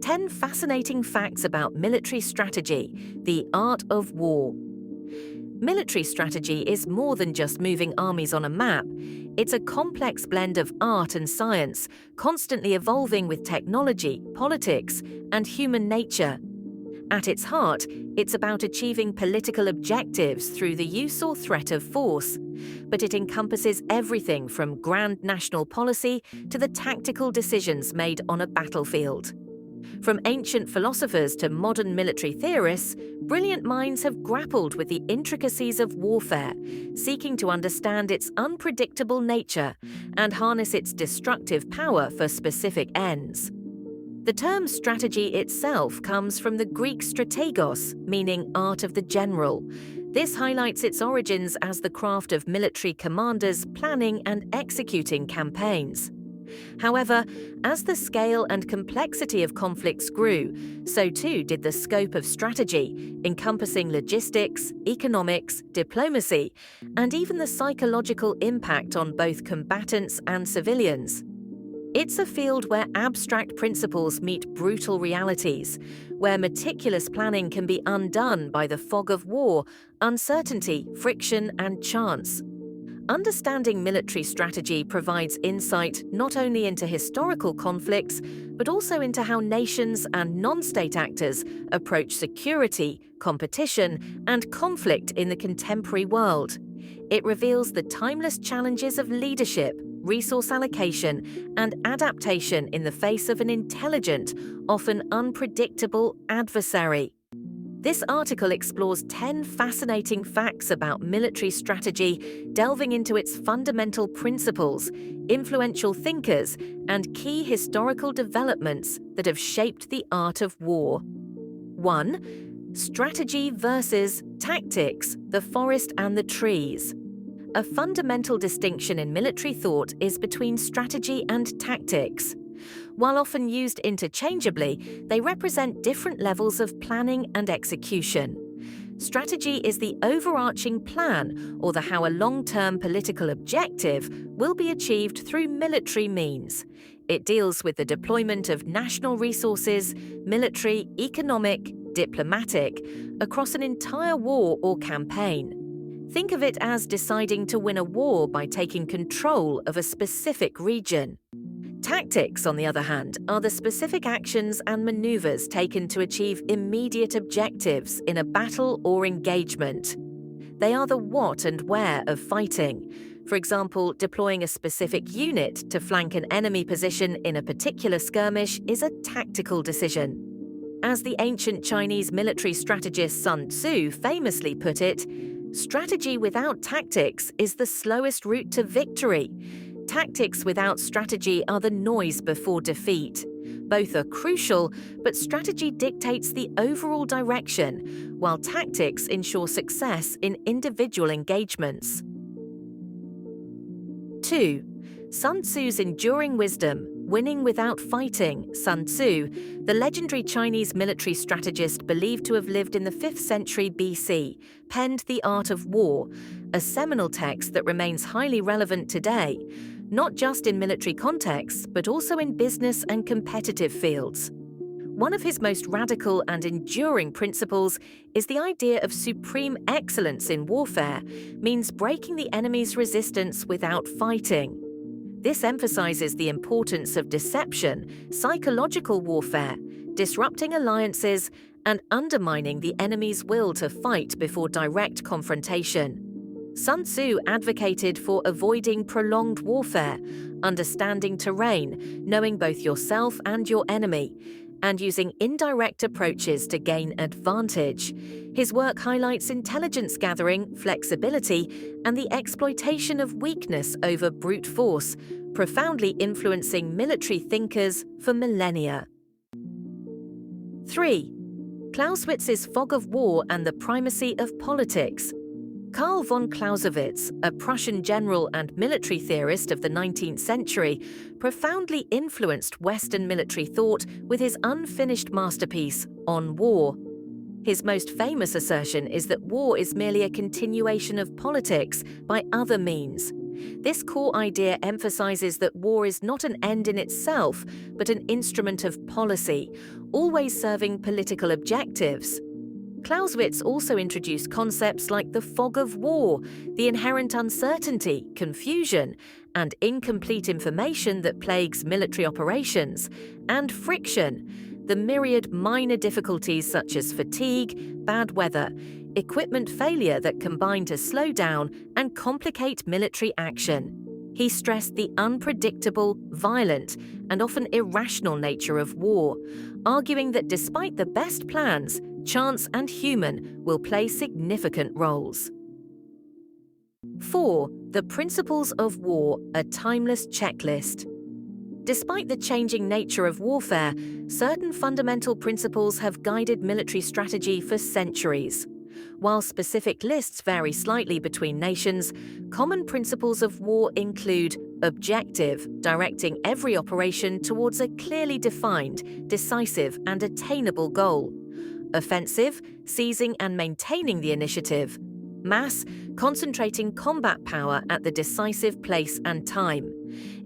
10 fascinating facts about military strategy, the art of war. Military strategy is more than just moving armies on a map. It's a complex blend of art and science, constantly evolving with technology, politics, and human nature. At its heart, it's about achieving political objectives through the use or threat of force. But it encompasses everything from grand national policy to the tactical decisions made on a battlefield. From ancient philosophers to modern military theorists, brilliant minds have grappled with the intricacies of warfare, seeking to understand its unpredictable nature and harness its destructive power for specific ends. The term strategy itself comes from the Greek strategos, meaning art of the general. This highlights its origins as the craft of military commanders planning and executing campaigns. However, as the scale and complexity of conflicts grew, so too did the scope of strategy, encompassing logistics, economics, diplomacy, and even the psychological impact on both combatants and civilians. It's a field where abstract principles meet brutal realities, where meticulous planning can be undone by the fog of war, uncertainty, friction, and chance. Understanding military strategy provides insight not only into historical conflicts, but also into how nations and non-state actors approach security, competition, and conflict in the contemporary world. It reveals the timeless challenges of leadership, resource allocation, and adaptation in the face of an intelligent, often unpredictable adversary. This article explores 10 fascinating facts about military strategy, delving into its fundamental principles, influential thinkers, and key historical developments that have shaped the art of war. 1. Strategy versus tactics, the forest and the trees. A fundamental distinction in military thought is between strategy and tactics. While often used interchangeably, they represent different levels of planning and execution. Strategy is the overarching plan, or how a long-term political objective will be achieved through military means. It deals with the deployment of national resources, military, economic, diplomatic, across an entire war or campaign. Think of it as deciding to win a war by taking control of a specific region. Tactics, on the other hand, are the specific actions and maneuvers taken to achieve immediate objectives in a battle or engagement. They are the what and where of fighting. For example, deploying a specific unit to flank an enemy position in a particular skirmish is a tactical decision. As the ancient Chinese military strategist Sun Tzu famously put it, strategy without tactics is the slowest route to victory. Tactics without strategy are the noise before defeat. Both are crucial, but strategy dictates the overall direction, while tactics ensure success in individual engagements. 2. Sun Tzu's enduring wisdom, winning without fighting. Sun Tzu, the legendary Chinese military strategist believed to have lived in the 5th century BC, penned The Art of War, a seminal text that remains highly relevant today, not just in military contexts, but also in business and competitive fields. One of his most radical and enduring principles is the idea of supreme excellence in warfare means breaking the enemy's resistance without fighting. This emphasizes the importance of deception, psychological warfare, disrupting alliances, and undermining the enemy's will to fight before direct confrontation. Sun Tzu advocated for avoiding prolonged warfare, understanding terrain, knowing both yourself and your enemy, and using indirect approaches to gain advantage. His work highlights intelligence gathering, flexibility, and the exploitation of weakness over brute force, profoundly influencing military thinkers for millennia. 3. Clausewitz's fog of war and the primacy of politics. Karl von Clausewitz, a Prussian general and military theorist of the 19th century, profoundly influenced Western military thought with his unfinished masterpiece, On War. His most famous assertion is that war is merely a continuation of politics by other means. This core idea emphasizes that war is not an end in itself, but an instrument of policy, always serving political objectives. Clausewitz also introduced concepts like the fog of war, the inherent uncertainty, confusion, and incomplete information that plagues military operations, and friction, the myriad minor difficulties such as fatigue, bad weather, equipment failure that combine to slow down and complicate military action. He stressed the unpredictable, violent, and often irrational nature of war, arguing that despite the best plans, chance and human will play significant roles. 4. The Principles of War, a timeless checklist. Despite the changing nature of warfare, certain fundamental principles have guided military strategy for centuries. While specific lists vary slightly between nations, common principles of war include objective, directing every operation towards a clearly defined, decisive, and attainable goal; offensive, seizing and maintaining the initiative; mass, concentrating combat power at the decisive place and time;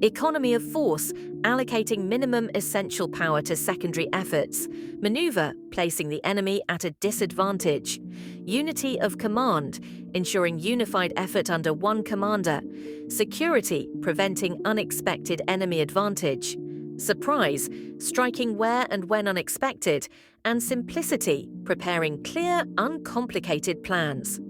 economy of force, allocating minimum essential power to secondary efforts; maneuver, placing the enemy at a disadvantage; unity of command, ensuring unified effort under one commander; security, preventing unexpected enemy advantage; surprise, striking where and when unexpected; and simplicity, preparing clear, uncomplicated plans.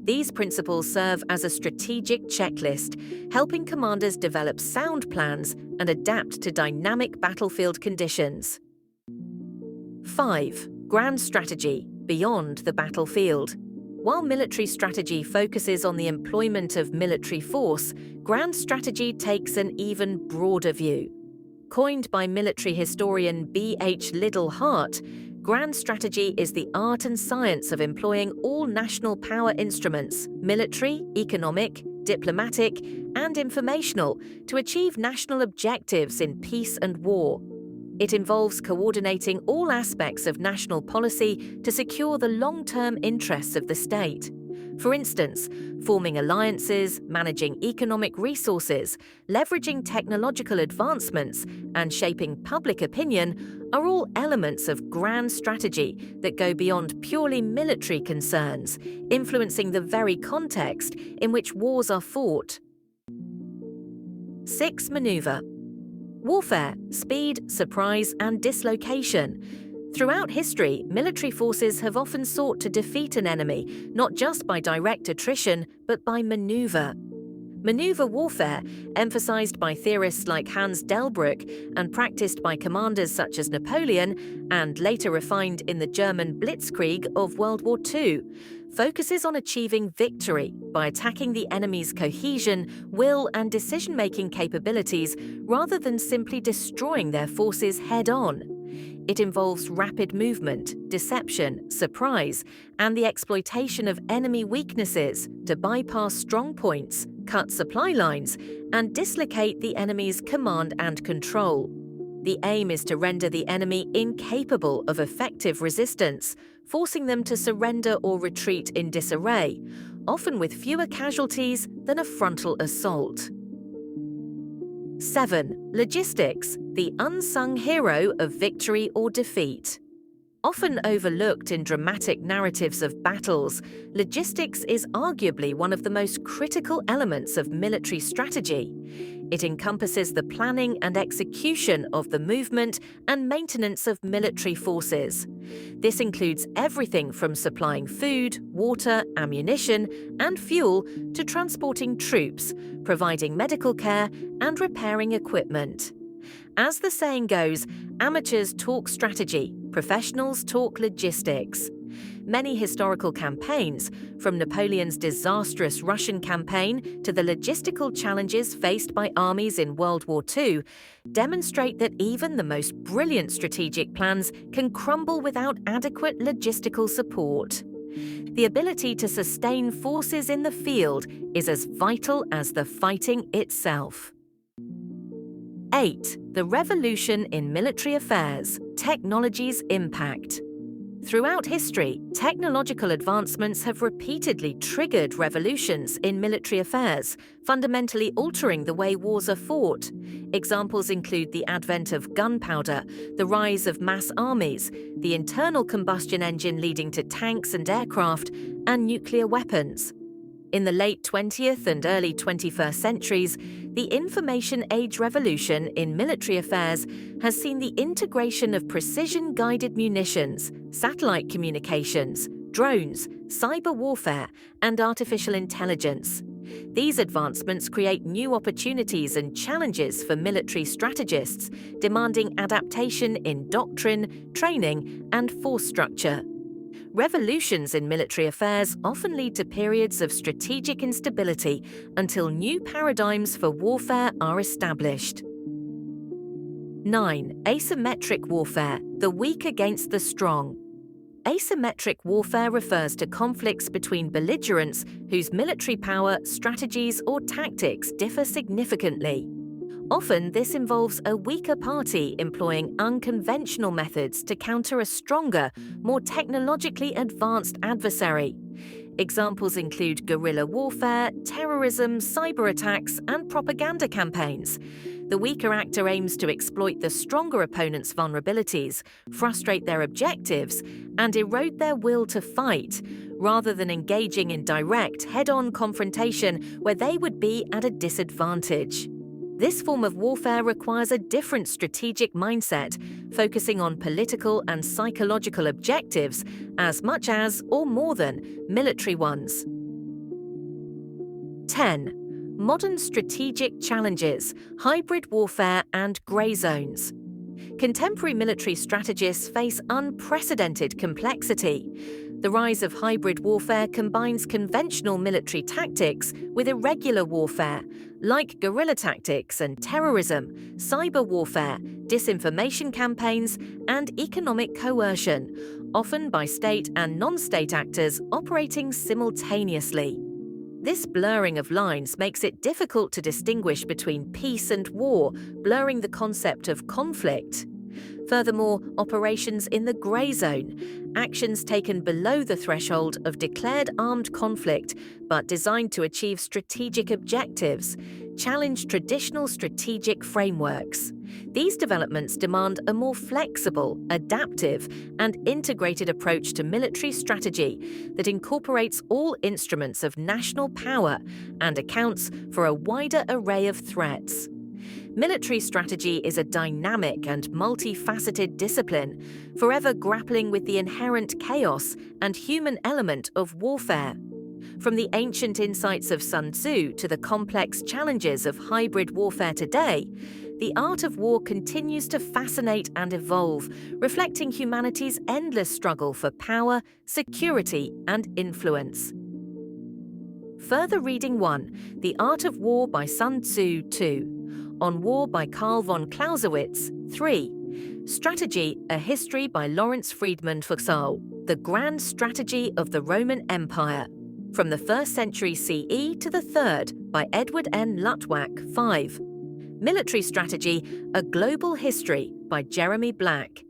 These principles serve as a strategic checklist, helping commanders develop sound plans and adapt to dynamic battlefield conditions. 5. Grand strategy, beyond the battlefield. While military strategy focuses on the employment of military force, grand strategy takes an even broader view. Coined by military historian B.H. Liddell Hart, grand strategy is the art and science of employing all national power instruments, military, economic, diplomatic, and informational, to achieve national objectives in peace and war. It involves coordinating all aspects of national policy to secure the long-term interests of the state. For instance, forming alliances, managing economic resources, leveraging technological advancements, and shaping public opinion are all elements of grand strategy that go beyond purely military concerns, influencing the very context in which wars are fought. 6. Maneuver. Warfare, speed, surprise, and dislocation. Throughout history, military forces have often sought to defeat an enemy, not just by direct attrition, but by maneuver. Maneuver warfare, emphasized by theorists like Hans Delbrück and practiced by commanders such as Napoleon, and later refined in the German Blitzkrieg of World War II, focuses on achieving victory by attacking the enemy's cohesion, will, and decision-making capabilities rather than simply destroying their forces head-on. It involves rapid movement, deception, surprise, and the exploitation of enemy weaknesses to bypass strong points, cut supply lines, and dislocate the enemy's command and control. The aim is to render the enemy incapable of effective resistance, forcing them to surrender or retreat in disarray, often with fewer casualties than a frontal assault. 7. Logistics, the unsung hero of victory or defeat. Often overlooked in dramatic narratives of battles, logistics is arguably one of the most critical elements of military strategy. It encompasses the planning and execution of the movement and maintenance of military forces. This includes everything from supplying food, water, ammunition, and fuel to transporting troops, providing medical care, and repairing equipment. As the saying goes, amateurs talk strategy, professionals talk logistics. Many historical campaigns, from Napoleon's disastrous Russian campaign to the logistical challenges faced by armies in World War II, demonstrate that even the most brilliant strategic plans can crumble without adequate logistical support. The ability to sustain forces in the field is as vital as the fighting itself. 8. The revolution in military affairs, technology's impact. Throughout history, technological advancements have repeatedly triggered revolutions in military affairs, fundamentally altering the way wars are fought. Examples include the advent of gunpowder, the rise of mass armies, the internal combustion engine leading to tanks and aircraft, and nuclear weapons. In the late 20th and early 21st centuries, the information age revolution in military affairs has seen the integration of precision-guided munitions, satellite communications, drones, cyber warfare, and artificial intelligence. These advancements create new opportunities and challenges for military strategists, demanding adaptation in doctrine, training, and force structure. Revolutions in military affairs often lead to periods of strategic instability until new paradigms for warfare are established. 9. Asymmetric warfare, the weak against the strong. Asymmetric warfare refers to conflicts between belligerents whose military power, strategies, or tactics differ significantly. Often, this involves a weaker party employing unconventional methods to counter a stronger, more technologically advanced adversary. Examples include guerrilla warfare, terrorism, cyber attacks, and propaganda campaigns. The weaker actor aims to exploit the stronger opponent's vulnerabilities, frustrate their objectives, and erode their will to fight, rather than engaging in direct, head-on confrontation where they would be at a disadvantage. This form of warfare requires a different strategic mindset, focusing on political and psychological objectives as much as, or more than, military ones. 10. Modern strategic challenges, hybrid warfare, and grey zones. Contemporary military strategists face unprecedented complexity. The rise of hybrid warfare combines conventional military tactics with irregular warfare, like guerrilla tactics and terrorism, cyber warfare, disinformation campaigns, and economic coercion, often by state and non-state actors operating simultaneously. This blurring of lines makes it difficult to distinguish between peace and war, blurring the concept of conflict. Furthermore, operations in the grey zone, actions taken below the threshold of declared armed conflict but designed to achieve strategic objectives, challenge traditional strategic frameworks. These developments demand a more flexible, adaptive, and integrated approach to military strategy that incorporates all instruments of national power and accounts for a wider array of threats. Military strategy is a dynamic and multifaceted discipline, forever grappling with the inherent chaos and human element of warfare. From the ancient insights of Sun Tzu to the complex challenges of hybrid warfare today, the art of war continues to fascinate and evolve, reflecting humanity's endless struggle for power, security, and influence. Further reading 1. The Art of War by Sun Tzu 2. On War by Carl von Clausewitz 3. Strategy, a History by Lawrence Friedman Fuxall. The Grand Strategy of the Roman Empire. From the 1st century CE to the 3rd by Edward N. Luttwak 5. Military Strategy, A Global History by Jeremy Black.